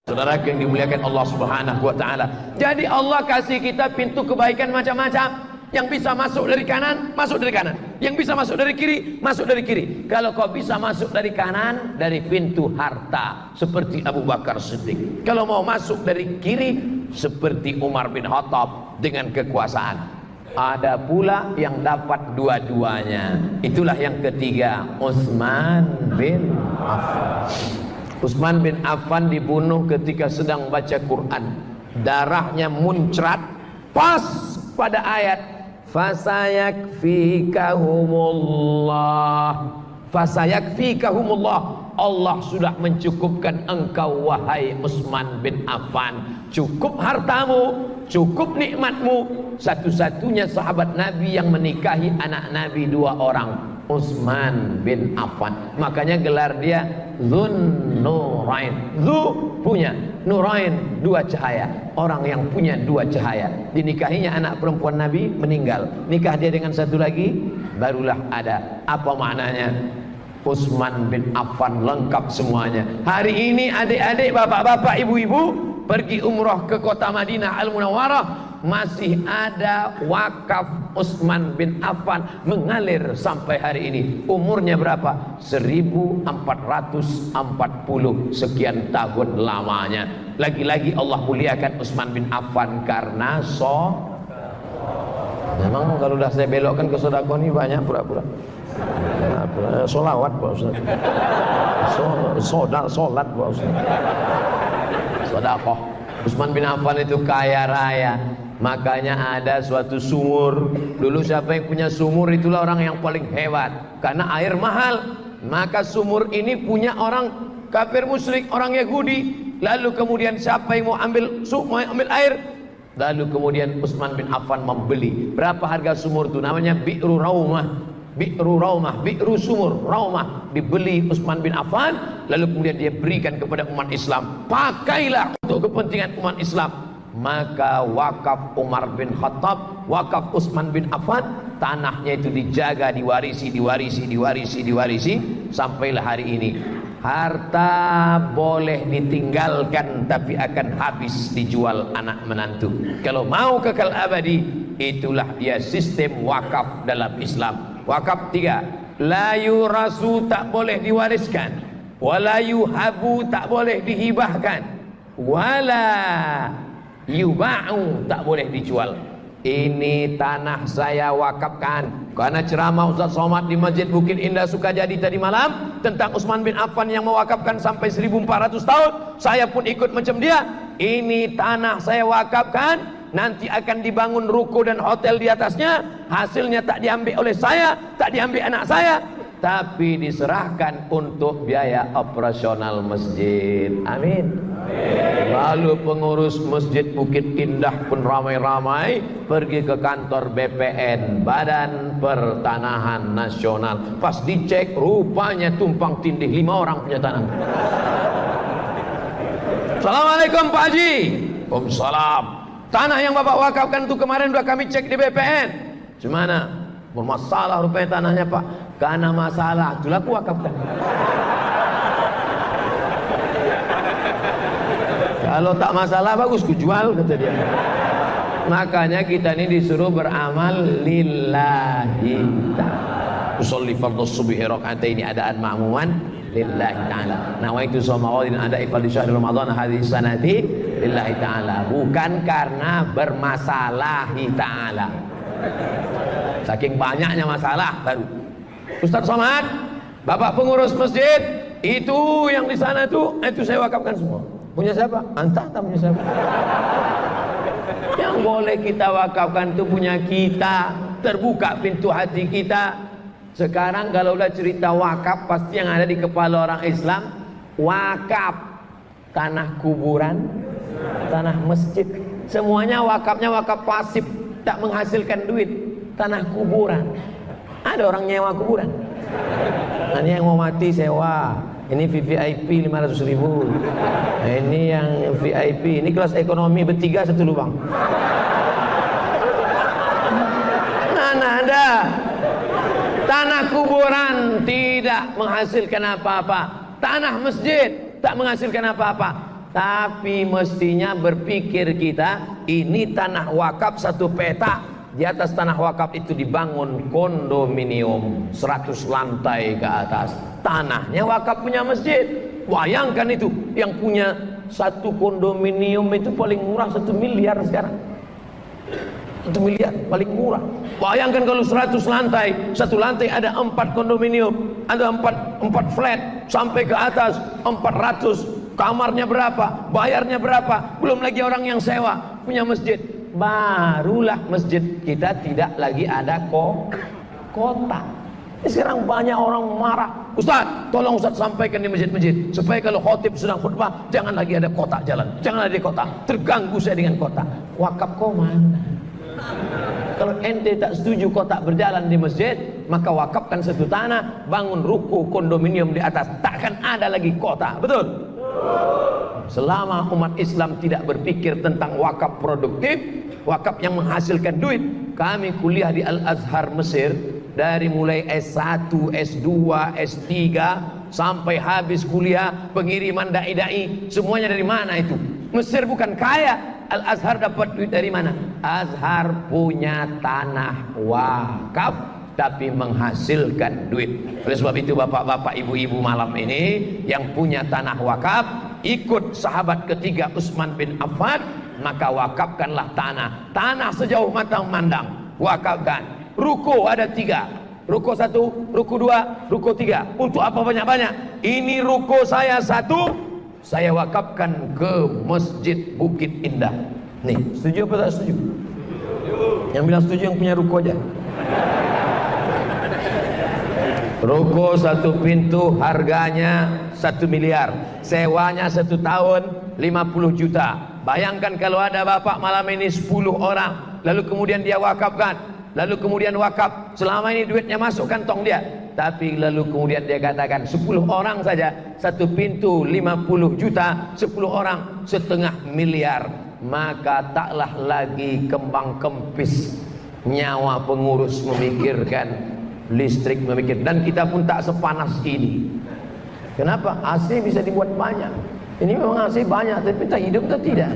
Saudara yang dimuliakan Allah Subhanahu wa taala. Jadi Allah kasih kita pintu kebaikan macam-macam. Yang bisa masuk dari kanan, masuk dari kanan. Yang bisa masuk dari kiri, masuk dari kiri. Kalau kau bisa masuk dari kanan, dari pintu harta, seperti Abu Bakar Siddiq. Kalau mau masuk dari kiri, seperti Umar bin Khattab dengan kekuasaan. Ada pula yang dapat dua-duanya. Itulah yang ketiga, Utsman bin Affan. Utsman bin Affan dibunuh ketika sedang baca Quran. Darahnya muncrat pas pada ayat fasayakfikahumullah. Fasayakfikahumullah. Allah sudah mencukupkan engkau wahai Utsman bin Affan. Cukup hartamu, cukup nikmatmu. Satu-satunya sahabat Nabi yang menikahi anak Nabi 2 orang, Utsman bin Affan. Makanya gelar dia Dzun Nurain. Dzu punya, Nurain 2 cahaya. Orang yang punya 2 cahaya. Dinikahinya anak perempuan Nabi, meninggal. Nikah dia dengan satu lagi, barulah ada. Apa maknanya? Utsman bin Affan lengkap semuanya. Hari ini adik-adik, bapak-bapak, ibu-ibu pergi umroh ke kota Madinah Al-Munawwarah, masih ada wakaf Utsman bin Affan mengalir sampai hari ini. Umurnya berapa? 1440 sekian tahun lamanya. Lagi-lagi Allah muliakan Utsman bin Affan karena memang kalau udah saya belokkan ke sedekah ini banyak pura-pura. Solawat Pak Ustaz. Solat Pak Ustaz. Sedekah. Utsman bin Affan itu kaya raya. Makanya ada suatu sumur. Dulu siapa yang punya sumur itulah orang yang paling hebat. Karena air mahal. Maka sumur ini punya orang kafir musyrik, orang Yahudi. Lalu kemudian siapa yang mau ambil air? Lalu kemudian Utsman bin Affan membeli. Berapa harga sumur itu? Namanya Bi'ru Raumah. Bi'ru Raumah, Bi'ru sumur Raumah. Dibeli Utsman bin Affan. Lalu kemudian dia berikan kepada umat Islam. Pakailah untuk kepentingan umat Islam. Maka wakaf Umar bin Khattab, wakaf Utsman bin Affan, tanahnya itu dijaga, diwarisi sampailah hari ini. Harta boleh ditinggalkan tapi akan habis dijual anak menantu. Kalau mau kekal abadi, itulah dia sistem wakaf dalam Islam. Wakaf 3, la yurasu, tak boleh diwariskan, wala yuhabu, tak boleh dihibahkan, wala yuba'u, tak boleh dijual. Ini tanah saya wakafkan. Karena ceramah Ustaz Somad di Masjid Bukit Indah Sukajadi tadi malam tentang Utsman bin Affan yang mewakafkan sampai 1400 tahun, saya pun ikut macam dia. Ini tanah saya wakafkan, nanti akan dibangun ruko dan hotel di atasnya. Hasilnya tak diambil oleh saya, tak diambil anak saya, tapi diserahkan untuk biaya operasional masjid. Amin. Lalu pengurus Masjid Bukit Indah pun ramai-ramai pergi ke kantor BPN, Badan Pertanahan Nasional. Pas dicek, rupanya tumpang tindih 5 orang punya tanah. Assalamualaikum Pak Haji. Waalaikumsalam. Tanah yang Bapak wakafkan itu kemarin sudah kami cek di BPN. Gimana? Bermasalah rupanya tanahnya Pak. Karena masalah, itulah aku wakafkan. Kalau tak masalah bagus ku jual, kata dia. Makanya kita ini disuruh beramal lillahi ta'ala. Usolli fardhu subhi raka'ataini adaan ma'muman lillahi ta'ala. Nawaitu shoma ghadin ada'i fardhi syahr Ramadan hadhihi sanati lillahi ta'ala. Bukan karena bermasalahi ta'ala. Saking banyaknya masalah baru. Ustaz Somad, Bapak pengurus masjid, itu yang di sana itu saya wakafkan semua. Punya siapa? Entah tak punya siapa. Yang boleh kita wakafkan itu punya kita. Terbuka pintu hati kita. Sekarang kalau udah cerita wakaf, pasti yang ada di kepala orang Islam, wakaf tanah kuburan, tanah masjid, semuanya wakafnya wakaf pasif, tak menghasilkan duit. Tanah kuburan, ada orang nyewa kuburan. Ini yang mau mati sewa. Ini VVIP 500.000. Ini yang VIP. Ini kelas ekonomi bertiga satu lubang. Nah, ada. Tanah kuburan tidak menghasilkan apa-apa. Tanah masjid tak menghasilkan apa-apa. Tapi mestinya berpikir kita, ini tanah wakaf satu petak, di atas tanah wakaf itu dibangun kondominium 100 lantai ke atas. Tanahnya wakaf punya masjid. Bayangkan itu, yang punya satu kondominium itu paling murah 1 miliar sekarang. 1 miliar paling murah. Bayangkan kalau 100 lantai, satu lantai ada 4 kondominium, ada 4 flat sampai ke atas 400. Kamarnya berapa, bayarnya berapa, belum lagi orang yang sewa, punya masjid. Barulah masjid kita tidak lagi ada kota. Sekarang banyak orang marah, Ustaz, tolong Ustaz sampaikan di masjid-masjid supaya kalau khotib sedang khutbah jangan lagi ada kota jalan, jangan ada kota, terganggu saya dengan kota. Wakaf kau mana? Kalau ente tak setuju kotak berjalan di masjid, maka wakafkan satu tanah, bangun ruko kondominium di atas, takkan ada lagi kota. Betul? Selama umat Islam tidak berpikir tentang wakaf produktif, wakaf yang menghasilkan duit. Kami kuliah di Al-Azhar Mesir, dari mulai S1, S2, S3 sampai habis kuliah, pengiriman dai-dai, semuanya dari mana itu? Mesir bukan kaya, Al-Azhar dapat duit dari mana? Azhar punya tanah wakaf tapi menghasilkan duit. Oleh sebab itu bapak-bapak, ibu-ibu malam ini yang punya tanah wakaf, ikut sahabat ketiga Utsman bin Affan, maka wakafkanlah tanah. Tanah sejauh mata memandang, wakafkan. Ruko ada 3, ruko 1, ruko 2, ruko 3. Untuk apa banyak-banyak? Ini ruko saya 1, saya wakafkan ke Masjid Bukit Indah. Nih, setuju apa tak setuju? Yang bilang setuju yang punya ruko aja. Ruko 1 pintu harganya 1 miliar, sewanya 1 tahun 50 juta. Bayangkan kalau ada bapak malam ini 10 orang, lalu kemudian dia wakafkan, lalu kemudian wakaf, selama ini duitnya masuk kantong dia, tapi lalu kemudian dia katakan 10 orang saja 1 pintu 50 juta, 10 orang 1,5 miliar, maka taklah lagi kembang kempis nyawa pengurus memikirkan listrik, memikir, dan kita pun tak sepanas ini. Kenapa? AC bisa dibuat banyak. Ini memang AC banyak, tapi tak hidup tak tidak.